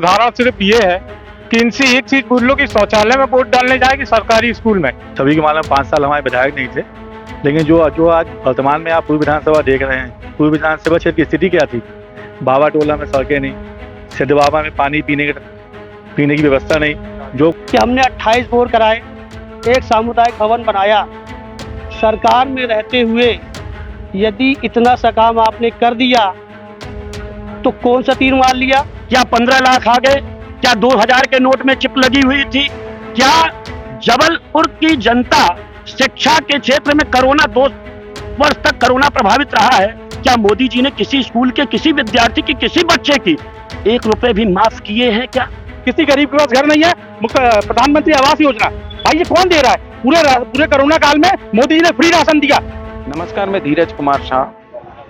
सुधारा सिर्फ ये है कि इनसे एक चीज पूछ लो कि शौचालय में वोट डालने जाए कि सरकारी स्कूल में। सभी के मालूम 5 साल हमारे विधायक नहीं थे, लेकिन जो आज वर्तमान में आप पूर्व विधानसभा देख रहे हैं, पूर्व विधानसभा क्षेत्र की स्थिति क्या थी। बाबा टोला में सड़कें नहीं, सिद्ध बाबा में पानी पीने की व्यवस्था नहीं। जो कि हमने 28 बोर कराए, एक सामुदायिक भवन बनाया। सरकार में रहते हुए यदि इतना सा काम आपने कर दिया तो कौन सा तीर मार लिया? क्या 15 लाख आ गए? क्या 2000 के नोट में चिप लगी हुई थी? क्या जबलपुर की जनता शिक्षा के क्षेत्र में कोरोना 2 वर्ष तक कोरोना प्रभावित रहा है? क्या मोदी जी ने किसी स्कूल के किसी विद्यार्थी की किसी बच्चे की 1 रुपए भी माफ किए हैं? क्या किसी गरीब के पास घर नहीं है? प्रधानमंत्री आवास योजना भाई ये कौन दे रहा है? पूरे कोरोना काल में मोदी जी ने फ्री राशन दिया। नमस्कार, मैं धीरज कुमार शाह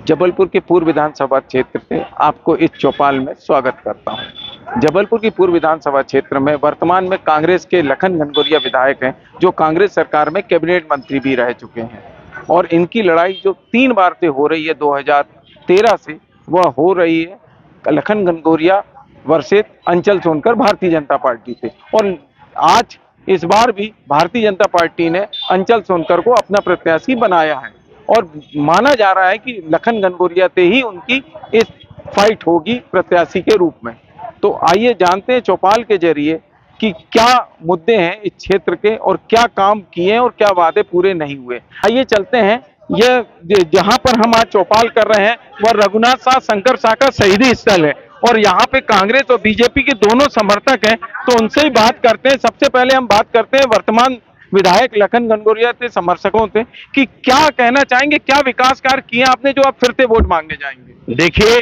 जबलपुर के पूर्व विधानसभा क्षेत्र से आपको इस चौपाल में स्वागत करता हूं। जबलपुर की पूर्व विधानसभा क्षेत्र में वर्तमान में कांग्रेस के लखन घनघोरिया विधायक हैं, जो कांग्रेस सरकार में कैबिनेट मंत्री भी रह चुके हैं। और इनकी लड़ाई जो 3 बार से हो रही है, 2013 से वह हो रही है लखन घनघोरिया वर्सेस अंचल सोनकर भारतीय जनता पार्टी से। और आज इस बार भी भारतीय जनता पार्टी ने अंचल सोनकर को अपना प्रत्याशी बनाया है और माना जा रहा है कि लखन घनघोरिया से ही उनकी इस फाइट होगी प्रत्याशी के रूप में। तो आइए जानते हैं चौपाल के जरिए कि क्या मुद्दे हैं इस क्षेत्र के और क्या काम किए हैं और क्या वादे पूरे नहीं हुए। आइए चलते हैं। यह जहां पर हम आज चौपाल कर रहे हैं वह रघुनाथ शाह शंकर शाह का शहीदी स्थल है और यहाँ पे कांग्रेस और बीजेपी के दोनों समर्थक हैं, तो उनसे ही बात करते हैं। सबसे पहले हम बात करते हैं वर्तमान विधायक लखन घनघोरिया से समर्थकों से कि क्या कहना चाहेंगे, क्या विकास कार्य किए आपने जो आप फिर से वोट मांगने जाएंगे। देखिए,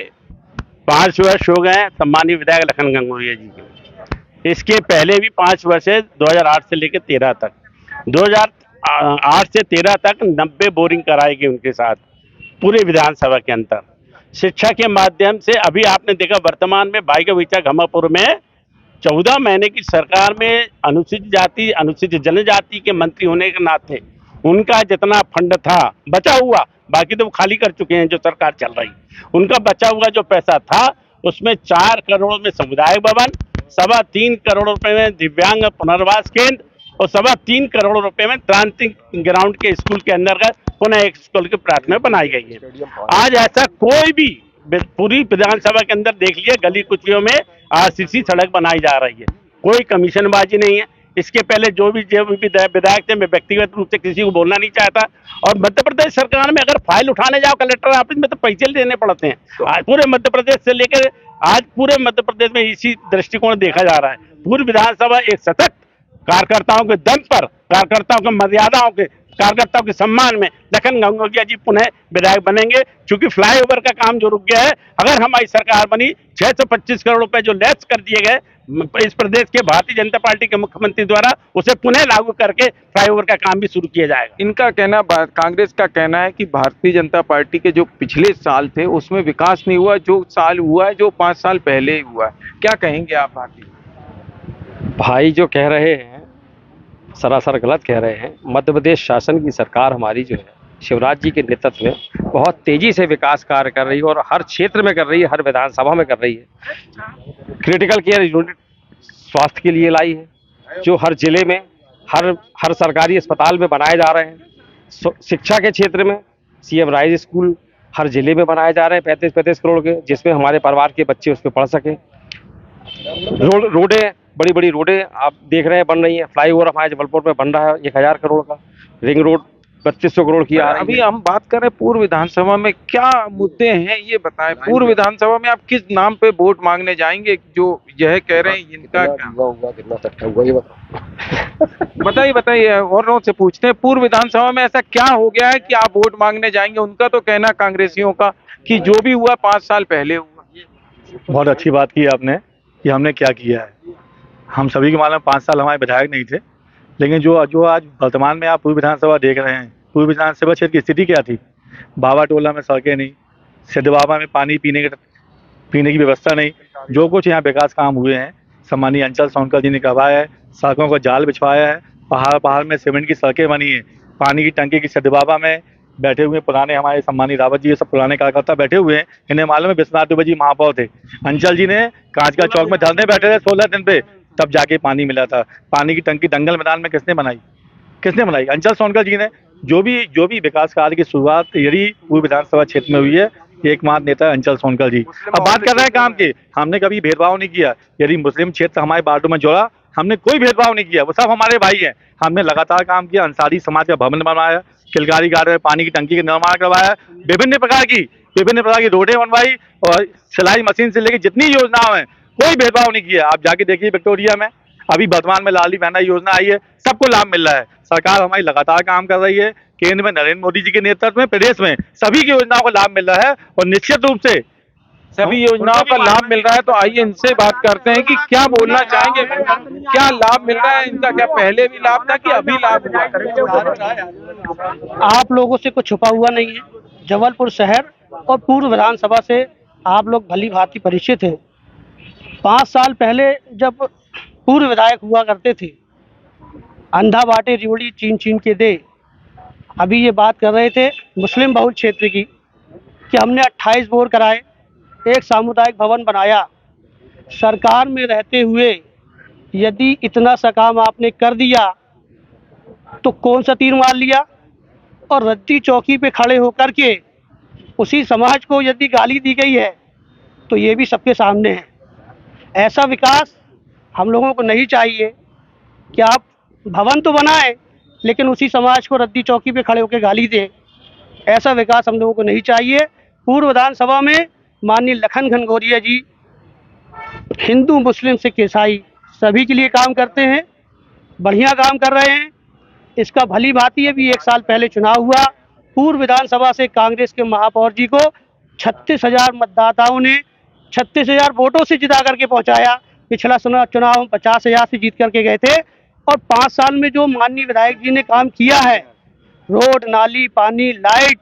5 वर्ष हो गए सम्मानीय विधायक लखन घनघोरिया जी के। इसके पहले भी 5 वर्ष है, 2008 से लेकर 13 तक। 2008 से 13 तक 90 बोरिंग कराई गई उनके साथ पूरे विधानसभा के अंदर। शिक्षा के माध्यम से अभी आपने देखा वर्तमान में भाईगवीचा घमापुर में 14 महीने की सरकार में अनुसूचित जाति अनुसूचित जनजाति के मंत्री होने के नाते उनका जितना फंड था बचा हुआ, बाकी तो वो खाली कर चुके हैं जो सरकार चल रही, उनका बचा हुआ जो पैसा था उसमें 4 करोड़ में समुदाय भवन, 3.25 करोड़ रुपए में दिव्यांग पुनर्वास केंद्र और 3.25 करोड़ रुपए में क्रांति ग्राउंड के स्कूल के अंतर्गत पुनः एक स्कूल की प्राथमिक बनाई गई है। आज ऐसा कोई भी पूरी विधानसभा के अंदर देख लिए गली कुचियों में आरसीसी सड़क बनाई जा रही है, कोई कमीशनबाजी नहीं है। इसके पहले जो भी विधायक थे, मैं व्यक्तिगत रूप से किसी को बोलना नहीं चाहता। और मध्य प्रदेश सरकार में अगर फाइल उठाने जाओ कलेक्टर ऑफिस में तो पैसे देने पड़ते हैं। आज पूरे मध्य प्रदेश से लेकर आज पूरे मध्य प्रदेश में इसी दृष्टिकोण देखा जा रहा है। पूर्व विधानसभा एक सतत कार्यकर्ताओं के दम पर, कार्यकर्ताओं की मर्यादाओं के, कार्यकर्ताओं के सम्मान में लखन घनघोरिया जी पुनः विधायक बनेंगे। क्योंकि फ्लाईओवर का काम जो रुक गया है, अगर हमारी सरकार बनी 625 करोड़ रुपए जो लैप्स कर दिए गए इस प्रदेश के भारतीय जनता पार्टी के मुख्यमंत्री द्वारा, उसे पुनः लागू करके फ्लाईओवर का काम भी शुरू किया जाएगा। इनका कहना, कांग्रेस का कहना है कि भारतीय जनता पार्टी के जो पिछले साल थे उसमें विकास नहीं हुआ, जो साल हुआ है जो 5 साल पहले ही हुआ है। क्या कहेंगे आप भाई? जो कह रहे हैं सरासर गलत कह रहे हैं। मध्य प्रदेश शासन की सरकार हमारी जो है शिवराज जी के नेतृत्व में बहुत तेजी से विकास कार्य कर रही है और हर क्षेत्र में कर रही है, हर विधानसभा में कर रही है। क्रिटिकल केयर यूनिट स्वास्थ्य के लिए लाई है जो हर जिले में हर सरकारी अस्पताल में बनाए जा रहे हैं। शिक्षा के क्षेत्र में सीएम राइज स्कूल हर जिले में बनाए जा रहे हैं 35-35 करोड़ के, जिसमें हमारे परिवार के बच्चे उस पर पढ़ सकें। रोडें, बड़ी बड़ी रोडें आप देख रहे हैं बन रही है। फ्लाईओवर हमारे जबलपुर में बन रहा है 1000 करोड़ का। रिंग रोड 3200 करोड़ की आ रही है। अभी हम बात कर रहे हैं पूर्व विधानसभा में क्या मुद्दे हैं ये बताएं। पूर्व विधानसभा में आप किस नाम पे वोट मांगने जाएंगे जो यह कह रहे हैं इनका कितना सट्टा हुआ ये बताओ। बताइए और से पूछते हैं पूर्व विधानसभा में ऐसा क्या हो गया है कि आप वोट मांगने जाएंगे। उनका तो कहना कांग्रेसियों का कि जो भी हुआ 5 साल पहले हुआ। बहुत अच्छी बात की आपने कि हमने क्या किया है। हम सभी के मालूम 5 साल हमारे विधायक नहीं थे, लेकिन जो आज वर्तमान में आप पूर्व विधानसभा देख रहे हैं, पूर्व विधानसभा क्षेत्र की स्थिति क्या थी। बाबा टोला में सड़कें नहीं, सिद्ध बाबा में पानी पीने की व्यवस्था नहीं। जो कुछ यहाँ विकास काम हुए हैं सम्मानीय अंचल सोनकर जी ने करवाया है। सड़कों का जाल बिछवाया है, पहाड़ में सीमेंट की सड़कें बनी है, पानी की टंकी की सिद्ध बाबा में बैठे हुए हैं पुराने, हमारे सम्मानी रावत जी, ये सब पुराने कार्यकर्ता बैठे हुए हैं। इन्हें मालूम है विश्वनाथ दुबे जी महापौर थे, अंचल जी ने कांच का चौक में धरने बैठे थे 16 दिन पे, तब जाके पानी मिला था। पानी की टंकी दंगल मैदान में किसने बनाई? किसने बनाई? अंचल सोनकर जी ने। जो भी विकास कार्य की शुरुआत यदि पूर्व विधानसभा क्षेत्र में हुई है, एकमात्र नेता अंचल सोनकर जी। अब बात कर रहे हैं काम की, हमने कभी भेदभाव नहीं किया। यदि मुस्लिम क्षेत्र हमारे वार्डों में जुड़ा, हमने कोई भेदभाव नहीं किया, वो सब हमारे भाई हैं। हमने लगातार काम किया, अंसारी समाज का भवन बनवाया, किलकारी गार्ड में पानी की टंकी का निर्माण करवाया, विभिन्न प्रकार की रोडें बनवाई, और सिलाई मशीन से लेकर जितनी योजनाओं हैं कोई भेदभाव नहीं किया। आप जाके देखिए विक्टोरिया में, अभी वर्तमान में लाडली बहना योजना आई है, सबको लाभ मिल रहा है। सरकार हमारी लगातार काम कर रही है, केंद्र में नरेंद्र मोदी जी के नेतृत्व में, प्रदेश में सभी की योजनाओं को लाभ मिल रहा है, और निश्चित रूप से सभी योजनाओं का लाभ मिल रहा है। तो आइए इनसे बात करते हैं कि क्या बोलना चाहेंगे, क्या लाभ मिल रहा है इनका, क्या पहले भी लाभ था कि अभी लाभ हुआ? आप लोगों से कुछ छुपा हुआ नहीं है। जबलपुर शहर और पूर्व विधानसभा से आप लोग भली भांति परिचित हैं। 5 साल पहले जब पूर्व विधायक हुआ करते थे, अंधा बाटे रिवड़ी चीन चीन के दे, अभी ये बात कर रहे थे मुस्लिम बहुल क्षेत्र की, कि हमने 28 बोर कराए, एक सामुदायिक भवन बनाया। सरकार में रहते हुए यदि इतना सा काम आपने कर दिया तो कौन सा तीर मार लिया? और रद्दी चौकी पे खड़े होकर के उसी समाज को यदि गाली दी गई है तो ये भी सबके सामने है। ऐसा विकास हम लोगों को नहीं चाहिए कि आप भवन तो बनाए लेकिन उसी समाज को रद्दी चौकी पे खड़े होकर गाली दे। ऐसा विकास हम लोगों को नहीं चाहिए। पूर्व विधानसभा में माननीय लखन घनघोरिया जी हिंदू मुस्लिम सिख ईसाई सभी के लिए काम करते हैं, बढ़िया काम कर रहे हैं। इसका भली भांति अभी 1 साल पहले चुनाव हुआ, पूर्व विधानसभा से कांग्रेस के महापौर जी को 36,000 मतदाताओं ने 36,000 वोटों से जिता करके पहुंचाया। पिछला चुनाव 50,000 से जीत करके गए थे, और 5 साल में जो माननीय विधायक जी ने काम किया है, रोड नाली पानी लाइट,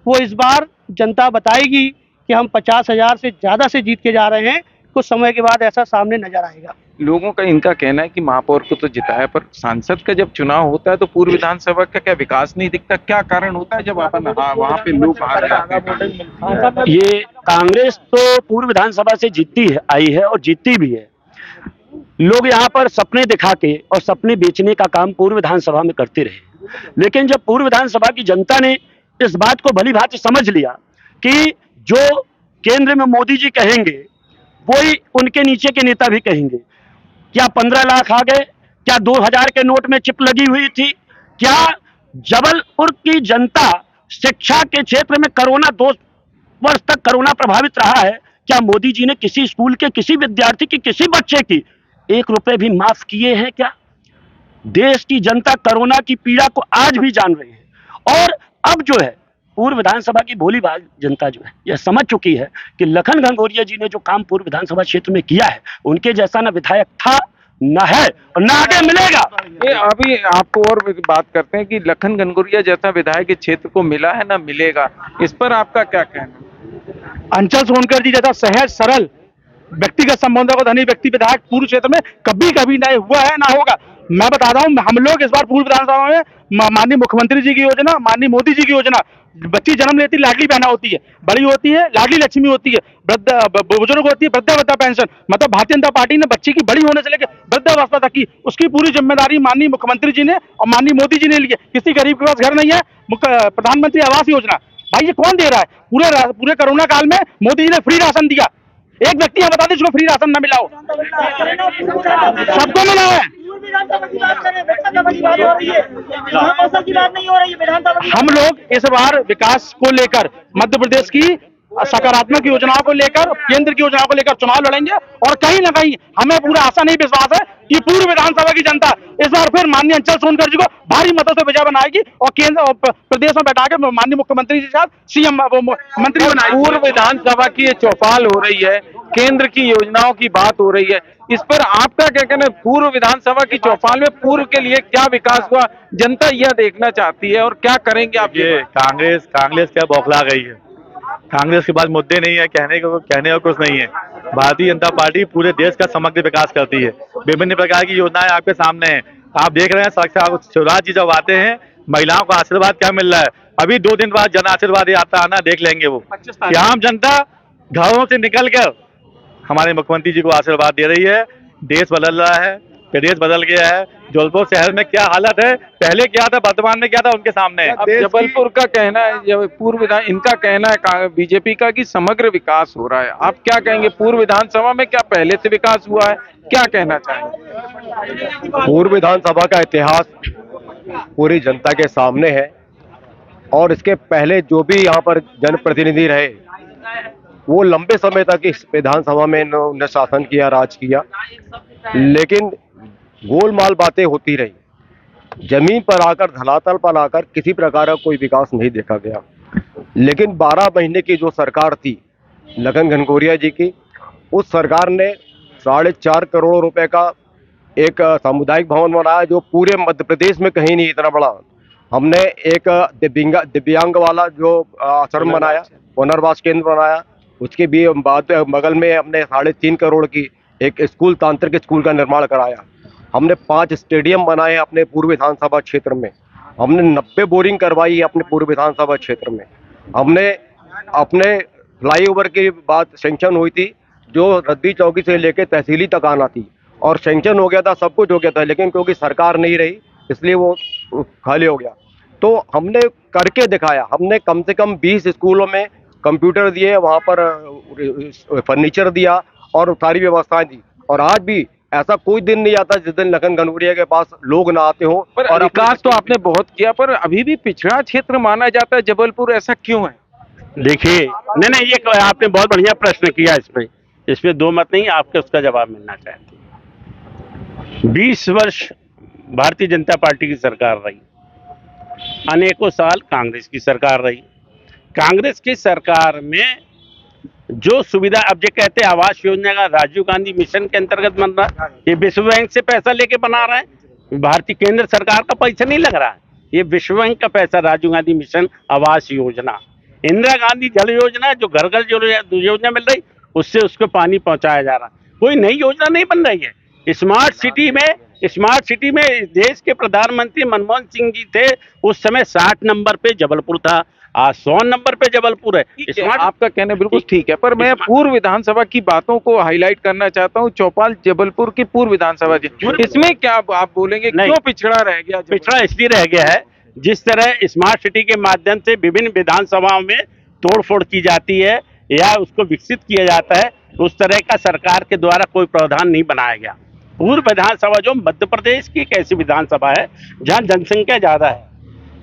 वो इस बार जनता बताएगी कि हम 50,000 से ज़्यादा से जीत के जा रहे हैं। कुछ समय के बाद ऐसा सामने नजर आएगा। लोगों का इनका कहना है कि महापौर को तो जिताया, पर सांसद का जब चुनाव होता है तो पूर्व विधानसभा का क्या विकास नहीं दिखता? क्या कारण होता है जब वहाँ पे लोग हार जाते हैं? ये कांग्रेस तो पूर्व विधानसभा से जीतती है, आई है और जीतती भी है। लोग यहाँ पर सपने दिखा के और सपने बेचने का काम पूर्व विधानसभा में करते रहे, लेकिन जब पूर्व विधानसभा की जनता ने इस बात को भली भांति समझ लिया कि जो केंद्र में मोदी जी कहेंगे वही उनके नीचे के नेता भी कहेंगे। क्या 15 लाख आ गए? क्या 2000 के नोट में चिप लगी हुई थी? क्या जबलपुर की जनता शिक्षा के क्षेत्र में कोरोना 2 वर्ष तक कोरोना प्रभावित रहा है? क्या मोदी जी ने किसी स्कूल के किसी विद्यार्थी की किसी बच्चे की 1 रुपए भी माफ किए हैं? क्या देश की जनता कोरोना की पीड़ा को आज भी जान रही है। और अब जो है पूर्व विधानसभा की भोली भाली जनता जो है यह समझ चुकी है कि लखन घनघोरिया जी ने जो काम पूर्व विधानसभा क्षेत्र में किया है, उनके जैसा ना विधायक था, ना है और ना आगे मिलेगा। ये अभी आपको और बात करते हैं कि लखन घनघोरिया जैसा विधायक इस क्षेत्र को मिला है ना मिलेगा, इस पर आपका क्या कहना? अंचल सोनकर जी जैसा सहज सरल व्यक्तिगत संबंधों को धनी व्यक्ति विधायक पूर्व क्षेत्र में कभी नहीं हुआ है, ना होगा। मैं बता रहा हूँ, हम लोग इस बार पूर्व विधानसभा में माननीय मुख्यमंत्री जी की योजना, माननीय मोदी जी की योजना, बच्ची जन्म लेती लाडली बहना होती है, बड़ी होती है लाडली लक्ष्मी होती है, बुजुर्ग होती है वृद्धावस्था पेंशन, मतलब भारतीय जनता पार्टी ने बच्ची की बड़ी होने से लेकर वृद्धावस्था तक की उसकी पूरी जिम्मेदारी माननीय मुख्यमंत्री जी ने और माननीय मोदी जी ने ली है। किसी गरीब के पास घर नहीं है, प्रधानमंत्री आवास योजना, भाई ये कौन दे रहा है? पूरे कोरोना काल में मोदी जी ने फ्री राशन दिया। एक व्यक्ति बता दे जिसको फ्री राशन ना मिला हो? सबको मिला है। हम लोग इस बार विकास को लेकर, मध्य प्रदेश की सकारात्मक योजनाओं को लेकर, केंद्र की योजनाओं को लेकर चुनाव लड़ेंगे, और कहीं ना कहीं हमें पूरा आशा नहीं विश्वास है कि पूर्व विधानसभा की जनता इस बार फिर माननीय अंचल सोनकर जी को भारी मतों से विजय बनाएगी और केंद्र और प्रदेश में बैठा के माननीय मुख्यमंत्री जी के साथ सीएम मंत्री बनाएगी। पूर्व विधानसभा की ये चौपाल हो रही है, केंद्र की योजनाओं की बात हो रही है, इस पर आपका क्या कहना है? पूर्व विधानसभा की चौपाल में पूर्व के लिए क्या विकास हुआ, जनता यह देखना चाहती है, और क्या करेंगे आप? ये कांग्रेस क्या बौखला गई है। कांग्रेस के पास मुद्दे नहीं है, कहने और कुछ नहीं है। भारतीय जनता पार्टी पूरे देश का समग्र विकास करती है, विभिन्न प्रकार की योजनाएं आपके सामने हैं, आप देख रहे हैं। शिवराज जी जब आते हैं, महिलाओं को आशीर्वाद क्या मिल रहा है? अभी 2 दिन बाद जन आशीर्वाद यात्रा आना, देख लेंगे वो कि आम जनता घरों से निकल कर हमारे मुख्यमंत्री जी को आशीर्वाद दे रही है। देश बदल रहा है, प्रदेश बदल गया है। जबलपुर शहर में क्या हालत है, पहले क्या था, वर्तमान में क्या था, उनके सामने है। अब जबलपुर का कहना है, जब पूर्व विधान इनका कहना है बीजेपी का कि समग्र विकास हो रहा है। आप क्या कहेंगे, पूर्व विधानसभा में क्या पहले से विकास हुआ है, क्या कहना चाहेंगे? पूर्व विधानसभा का इतिहास पूरी जनता के सामने है और इसके पहले जो भी यहाँ पर जनप्रतिनिधि रहे वो लंबे समय तक इस विधानसभा में उन्होंने शासन किया, राज किया, लेकिन गोलमाल बातें होती रही। जमीन पर आकर, धरातल पर आकर किसी प्रकार का कोई विकास नहीं देखा गया। लेकिन 12 महीने की जो सरकार थी लखन घनघोरिया जी की, उस सरकार ने 4.5 करोड़ रुपए का एक सामुदायिक भवन बनाया जो पूरे मध्य प्रदेश में कहीं नहीं इतना बड़ा। हमने एक दिव्यांग वाला जो आश्रम बनाया, पुनर्वास केंद्र बनाया, उसके भी बाद बगल में हमने 3.5 करोड़ की एक स्कूल, तांत्रिक स्कूल का निर्माण कराया। हमने 5 स्टेडियम बनाए अपने पूर्व विधानसभा क्षेत्र में। हमने 90 बोरिंग करवाई अपने पूर्व विधानसभा क्षेत्र में। हमने अपने फ्लाईओवर की बात सेंक्शन हुई थी जो रद्दी चौकी से लेकर तहसीली तक आना थी, और सेंक्शन हो गया था, सब कुछ हो गया था, लेकिन क्योंकि सरकार नहीं रही इसलिए वो खाली हो गया। तो हमने करके दिखाया। हमने कम से कम 20 स्कूलों में कंप्यूटर दिए, वहाँ पर फर्नीचर दिया और सारी व्यवस्थाएं दी। और आज भी ऐसा कोई दिन नहीं आता जिस दिन लखन घनघोरिया के पास लोग ना आते हो। पर और विकास तो आपने बहुत किया, पर अभी भी पिछड़ा क्षेत्र माना जाता है जबलपुर, ऐसा क्यों है? देखिए, नहीं, ये आपने बहुत बढ़िया प्रश्न किया। इसमें दो मत नहीं, आपके उसका जवाब मिलना चाहते हैं। 20 वर्ष भारतीय जनता पार्टी की सरकार रही, अनेकों साल कांग्रेस की सरकार रही। कांग्रेस की सरकार में जो सुविधा, अब जो कहते हैं आवास योजना का राजीव गांधी मिशन के अंतर्गत बन रहा है, ये विश्व बैंक से पैसा लेके बना रहे हैं, भारतीय केंद्र सरकार का पैसा नहीं लग रहा है, ये विश्व बैंक का पैसा। राजीव गांधी मिशन आवास योजना, इंदिरा गांधी जल योजना, जो घर घर जो योजना मिल रही, उससे उसको पानी पहुंचाया जा रहा है। कोई नई योजना नहीं बन रही है। स्मार्ट सिटी में देश के प्रधानमंत्री मनमोहन सिंह जी थे, उस समय 60 नंबर पे जबलपुर था, आज 100 नंबर पे जबलपुर है। स्मार्ट, आपका कहना बिल्कुल ठीक है, पर मैं पूर्व विधानसभा की बातों को हाईलाइट करना चाहता हूं। चौपाल जबलपुर की पूर्व विधानसभा जी, इसमें क्या आप बोलेंगे, क्यों पिछड़ा रह गया? पिछड़ा इसलिए रह गया है, जिस तरह स्मार्ट सिटी के माध्यम से विभिन्न विधानसभाओं में तोड़फोड़ की जाती है या उसको विकसित किया जाता है, उस तरह का सरकार के द्वारा कोई प्रावधान नहीं बनाया गया। पूर्व विधानसभा जो मध्य प्रदेश की एक ऐसी विधानसभा है जहां जनसंख्या ज्यादा है,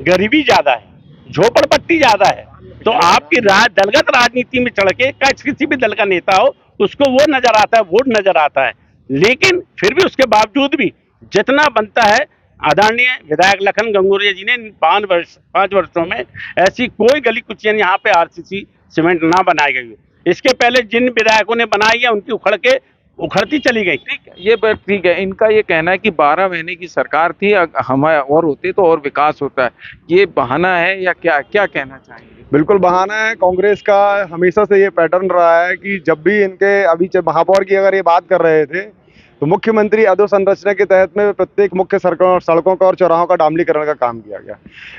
गरीबी ज्यादा है, झोपड़पट्टी ज्यादा है, तो आपकी दलगत राजनीति में चढ़ के किसी भी दल का नेता हो उसको वो नजर आता है, वोट नजर आता है। लेकिन फिर भी उसके बावजूद भी जितना बनता है, आदरणीय विधायक लखन घनघोरिया जी ने 5 वर्षों में ऐसी कोई गली कुचियां यहाँ पे आरसीसी सीमेंट ना बनाई गई। इसके पहले जिन विधायकों ने बनाई है उनकी उखड़ती चली गई। ठीक है, ये बात ठीक है। इनका ये कहना है कि 12 महीने की सरकार थी, हमारे और होते तो और विकास होता है। ये बहाना है या क्या कहना चाहेंगे? बिल्कुल बहाना है। कांग्रेस का हमेशा से ये पैटर्न रहा है कि जब भी इनके, अभी जब महापौर की अगर ये बात कर रहे थे तो मुख्यमंत्री अधोसंरचना के तहत में प्रत्येक मुख्य सड़कों का और चौराहों का डामलीकरण का काम किया गया।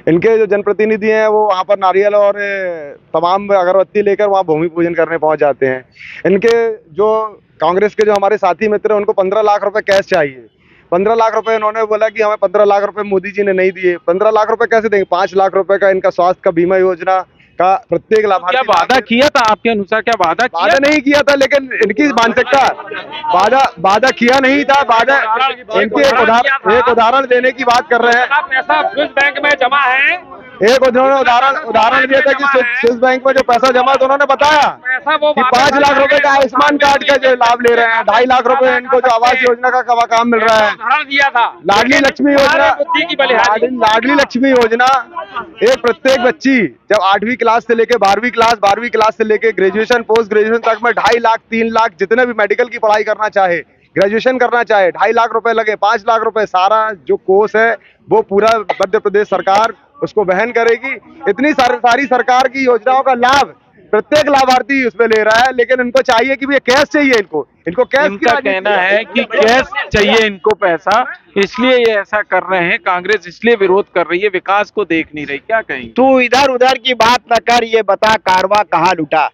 इनके जो जनप्रतिनिधि हैं वो वहाँ पर नारियल और तमाम अगरबत्ती लेकर वहाँ भूमि पूजन करने पहुँच जाते हैं। इनके जो कांग्रेस के जो हमारे साथी मित्र हैं उनको 15 लाख रुपए कैश चाहिए। 15 लाख रुपए इन्होंने बोला कि हमें 15 लाख रुपए मोदी जी ने नहीं दिए। 15 लाख रुपए कैसे देंगे? 5 लाख रुपए का इनका स्वास्थ्य का बीमा योजना का प्रत्येक लाभार्थी। क्या वादा किया था आपके अनुसार? क्या वादा नहीं किया था, लेकिन इनकी मानसिकता वादा किया नहीं था। इनके एक उदाहरण देने की बात कर रहे हैं। पैसा स्विस बैंक में जमा है। एक उन्होंने उदाहरण दिया था कि स्विस बैंक में जो पैसा जमा था, उन्होंने बताया कि 5 लाख रुपए का आयुष्मान कार्ड का जो लाभ ले रहे हैं, 2.5 लाख रुपए इनको जो आवास योजना का काम मिल रहा है, दिया था लाडली लक्ष्मी योजना। एक प्रत्येक बच्ची जब 8वीं क्लास से लेके 12वीं क्लास से लेके ग्रेजुएशन, पोस्ट ग्रेजुएशन तक में 2.5 लाख 3 लाख जितने भी मेडिकल की पढ़ाई करना चाहे, ग्रेजुएशन करना चाहे, 2.5 लाख रुपए लगे, 5 लाख रुपए सारा जो कोर्स है वो पूरा मध्य प्रदेश सरकार उसको वहन करेगी। इतनी सारी सरकार की योजनाओं का लाभ प्रत्येक लाभार्थी उसमें ले रहा है, लेकिन इनको चाहिए कि ये कैश चाहिए। इनको कैश की इनका राजनीति कहना है कि कैश चाहिए इनको पैसा, इसलिए ये ऐसा कर रहे हैं। कांग्रेस इसलिए विरोध कर रही है, विकास को देख नहीं रही। क्या कहेंगे? तू इधर उधर की बात न कर, ये बता कारवा कहाँ लुटा।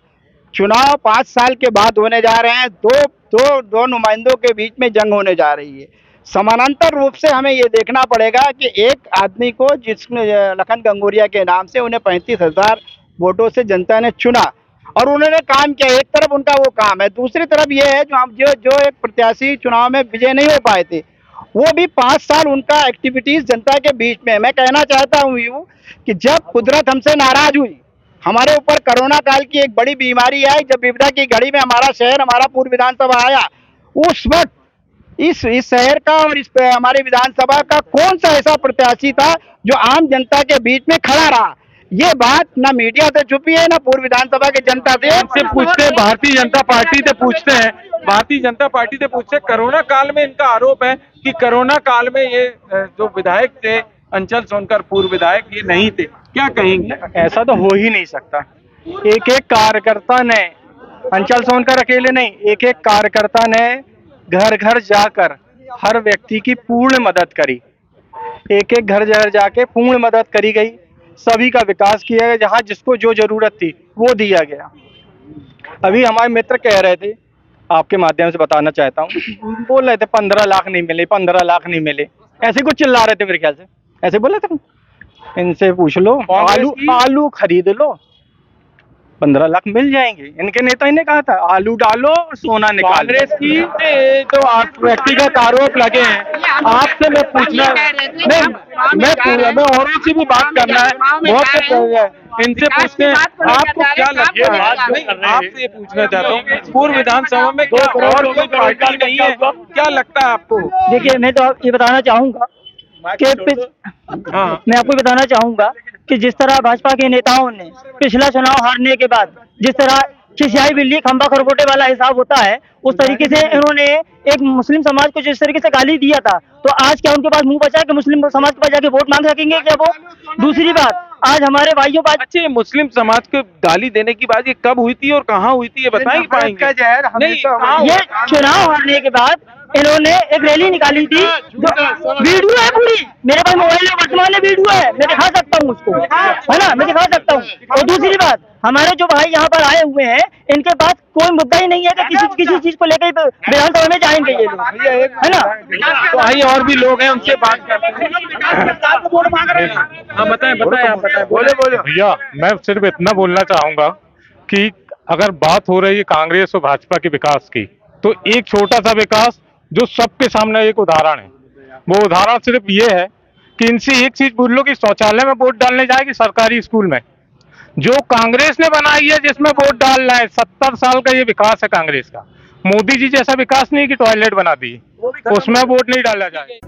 चुनाव 5 साल के बाद होने जा रहे हैं, दो नुमाइंदों के बीच में जंग होने जा रही है। समानांतर रूप से हमें ये देखना पड़ेगा कि एक आदमी को, जिसने लखन घनघोरिया के नाम से उन्हें 35,000 वोटों से जनता ने चुना और उन्होंने काम किया। एक तरफ उनका वो काम है, दूसरी तरफ ये है जो एक प्रत्याशी चुनाव में विजय नहीं हो पाए थे, वो भी 5 साल उनका एक्टिविटीज जनता के बीच में। मैं कहना चाहता हूँ यूँ कि जब कुदरत हमसे नाराज हुई, हमारे ऊपर कोरोना काल की एक बड़ी बीमारी आई, जब विपदा की घड़ी में हमारा शहर, हमारा पूर्व विधानसभा आया, उस वक्त इस शहर का और इस हमारे विधानसभा का कौन सा ऐसा प्रत्याशी था जो आम जनता के बीच में खड़ा रहा? ये बात ना मीडिया से छुपी है, ना पूर्व विधानसभा के जनता से। इनसे पूछते हैं, भारतीय जनता पार्टी से पूछते हैं, भारतीय जनता पार्टी से पूछते हैं। कोरोना काल में इनका आरोप है कि कोरोना काल में ये जो विधायक थे अंचल सोनकर, पूर्व विधायक, ये नहीं थे। क्या कहेंगे? ऐसा तो हो ही नहीं सकता। एक एक कार्यकर्ता ने, अंचल सोनकर अकेले नहीं, एक एक कार्यकर्ता ने घर घर जाकर हर व्यक्ति की पूर्ण मदद करी। एक एक घर जाके पूर्ण मदद करी गई, सभी का विकास किया गया, जहाँ जिसको जो जरूरत थी वो दिया गया। अभी हमारे मित्र कह रहे थे, आपके माध्यम से बताना चाहता हूँ, बोल रहे थे 15 लाख नहीं मिले, 15 लाख नहीं मिले, ऐसे कुछ चिल्ला रहे थे मेरे ख्याल से, ऐसे बोले थे। इनसे पूछ लो, आलू खरीद लो, 15 लाख मिल जाएंगे। इनके नेता ने कहा था आलू डालो सोना निकालो। कांग्रेस की तो व्यक्तिगत आरोप लगे हैं, आपसे मैं पूछना नहीं, मैं औरों से भी बात करना है, बहुत से इनसे पूछते हैं आपको क्या लगता है? आपसे ये पूछना चाहता हूँ, पूर्व विधानसभा में क्या और कोई पार्टी नहीं है? क्या लगता है आपको? देखिए, मैं तो ये बताना चाहूंगा कि मैं आपको बताना चाहूंगा कि जिस तरह भाजपा के नेताओं ने पिछला चुनाव हारने के बाद जिस तरह खिसियाई बिल्ली खंबा खरगोटे वाला हिसाब होता है, उस तरीके से इन्होंने एक मुस्लिम समाज को जिस तरीके से गाली दिया था, तो आज क्या उनके पास मुंह बचा कि मुस्लिम समाज के पास जाके वोट मांग सकेंगे क्या वो? दूसरी बात, आज हमारे भाइयों बात, अच्छे मुस्लिम समाज को गाली देने की बात ये कब हुई थी और कहाँ हुई थी, ये बता ही पाएंगे? ये चुनाव हारने के बाद इन्होंने एक रैली निकाली थी, वीडियो है पूरी मेरे पास, मोबाइल में वर्तमान में वीडियो है, मैं दिखा सकता हूँ उसको, है ना, मैं दिखा सकता हूँ। और दूसरी बात, हमारे जो भाई यहाँ पर आए हुए हैं, इनके पास कोई मुद्दा ही नहीं है कि किसी चीज को लेकर विधानसभा में जाएंगे ये लोग, है ना। तो आइए, और भी लोग हैं, उनसे बात करते हैं। हाँ, बताएं, बोले। भैया, मैं सिर्फ इतना बोलना चाहूंगा कि अगर बात हो रही है कांग्रेस और भाजपा के विकास की, तो एक छोटा सा विकास जो सबके सामने एक उदाहरण है, वो उदाहरण सिर्फ ये है कि इनसे एक चीज पूछ लो कि शौचालय में वोट डालने जाएगी सरकारी स्कूल में, जो कांग्रेस ने बनाई है जिसमें वोट डालना है, 70 साल का ये विकास है कांग्रेस का। मोदी जी जैसा विकास नहीं कि टॉयलेट बना दी, उसमें वोट नहीं डाला जाए।